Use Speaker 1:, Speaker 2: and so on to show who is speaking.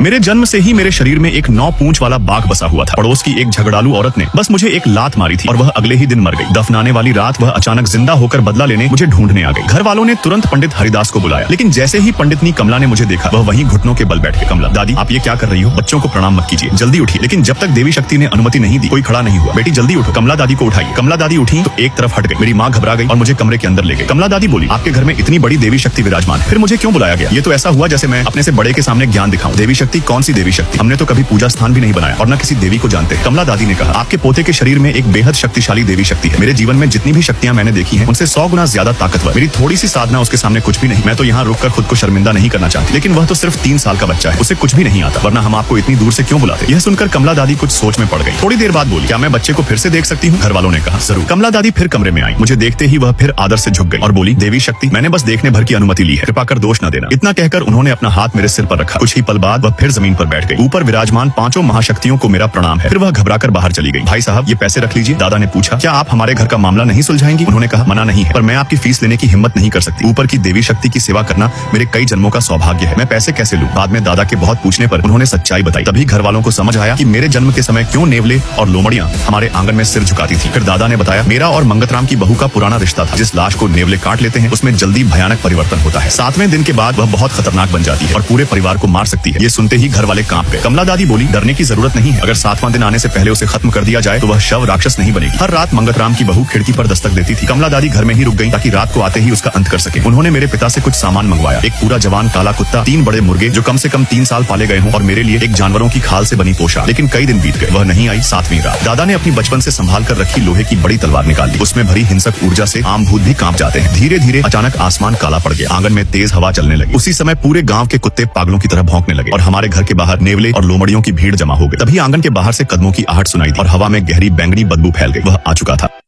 Speaker 1: मेरे जन्म से ही मेरे शरीर में एक 9 पूंछ वाला बाघ बसा हुआ था। पड़ोस की एक झगड़ालू औरत ने बस मुझे एक लात मारी थी और वह अगले ही दिन मर गई। दफनाने वाली रात वह अचानक जिंदा होकर बदला लेने मुझे ढूंढने आ गई। घर वालों ने तुरंत पंडित हरिदास को बुलाया, लेकिन जैसे ही पंडितनी कमला ने मुझे देखा वह वहीं घुटनों के बल बैठ गई। कमला, दादी आप ये क्या कर रही हो? बच्चों को प्रणाम मत कीजिए, जल्दी उठिए। लेकिन जब तक देवी शक्ति ने अनुमति नहीं दी कोई खड़ा नहीं हुआ। बेटी जल्दी उठो। कमला दादी को उठाई। कमला दादी उठी तो एक तरफ हट गई। मेरी माँ घबरा गई और मुझे कमरे के अंदर ले गई। कमला दादी बोली, आपके घर में इतनी बड़ी देवी शक्ति विराजमान है, फिर मुझे क्यों बुलाया गया? ये तो ऐसा हुआ जैसे मैं अपने से बड़े के सामने ज्ञान दिखाऊं। देवी शक्ति? कौन सी देवी शक्ति? हमने तो कभी पूजा स्थान भी नहीं बनाया और न किसी देवी को जानते। कमला दादी ने कहा, आपके पोते के शरीर में एक बेहद शक्तिशाली देवी शक्ति है। मेरे जीवन में जितनी भी शक्तियां मैंने देखी हैं उनसे 100 गुना ज्यादा ताकतवर। मेरी थोड़ी सी साधना उसके सामने कुछ भी नहीं। मैं तो यहाँ रुककर खुद को शर्मिंदा नहीं करना चाहती, लेकिन वह तो सिर्फ 3 साल का बच्चा है, उसे कुछ भी नहीं आता, वरना हम आपको इतनी दूर से क्यों बुलाते? यह सुनकर कमला दादी कुछ सोच में पड़ गई। थोड़ी देर बाद बोली, क्या मैं बच्चे को फिर से देख सकती हूँ? घर वालों ने कहा, जरूर। कमला दादी फिर कमरे में आई। मुझे देखते ही वह फिर आदर से झुक गई और बोली, देवी शक्ति, मैंने बस देखने भर की अनुमति ली है, कृपा कर दोष न देना। इतना कहकर उन्होंने अपना हाथ मेरे सिर पर रखा। कुछ ही पल बाद वह फिर जमीन पर बैठ गई। ऊपर विराजमान 5 महाशक्तियों को मेरा प्रणाम है। फिर वह घबराकर बाहर चली गई। भाई साहब ये पैसे रख लीजिए। दादा ने पूछा, क्या आप हमारे घर का मामला नहीं सुलझाएंगी? उन्होंने कहा, मना नहीं है, पर मैं आपकी फीस लेने की हिम्मत नहीं कर सकती। ऊपर की देवी शक्ति की सेवा करना मेरे कई जन्मों का सौभाग्य है, मैं पैसे कैसे लूं? बाद में दादा के बहुत पूछने पर उन्होंने सच्चाई बताई। तभी घर वालों को समझ आया कि मेरे जन्म के समय क्यों नेवले और लोमड़ियां हमारे आंगन में सिर झुकाती थी। फिर दादा ने बताया, मेरा और मंगतराम की बहू का पुराना रिश्ता था। जिस लाश को नेवले काट लेते हैं उसमें जल्दी भयानक परिवर्तन होता है। 7वें दिन के बाद वह बहुत खतरनाक बन जाती है और पूरे परिवार को मार सकती है। ये सुनते ही घर वाले कांप गए। कमला दादी बोली, डरने की जरूरत नहीं है, अगर 7वां दिन आने से पहले उसे खत्म कर दिया जाए तो वह शव राक्षस नहीं बनेगी। हर रात मंगतराम की बहू खिड़की पर दस्तक देती थी। कमला दादी घर में ही रुक गई ताकि रात को आते ही उसका अंत कर सके। उन्होंने मेरे पिता से कुछ सामान मंगवाया, एक पूरा जवान काला कुत्ता, 3 बड़े मुर्गे जो कम से कम 3 साल पाले गए हों और मेरे लिए एक जानवरों की खाल से बनी पोशाक। लेकिन कई दिन बीत गए, वह नहीं आई। 7वीं रात दादा ने अपनी बचपन से संभाल कर रखी लोहे की बड़ी तलवार निकाल ली। उसमें भरी हिंसक ऊर्जा से आम भूत भी कांप जाते हैं। धीरे धीरे अचानक आसमान काला पड़ गया। आंगन में तेज हवा चलने लगी। उसी समय पूरे गांव के कुत्ते पागलों की तरह भौंकने लगे और हमारे घर के बाहर नेवले और लोमड़ियों की भीड़ जमा हो गई। तभी आंगन के बाहर से कदमों की आहट सुनाई दी और हवा में गहरी बैंगनी बदबू फैल गई। वह आ चुका था।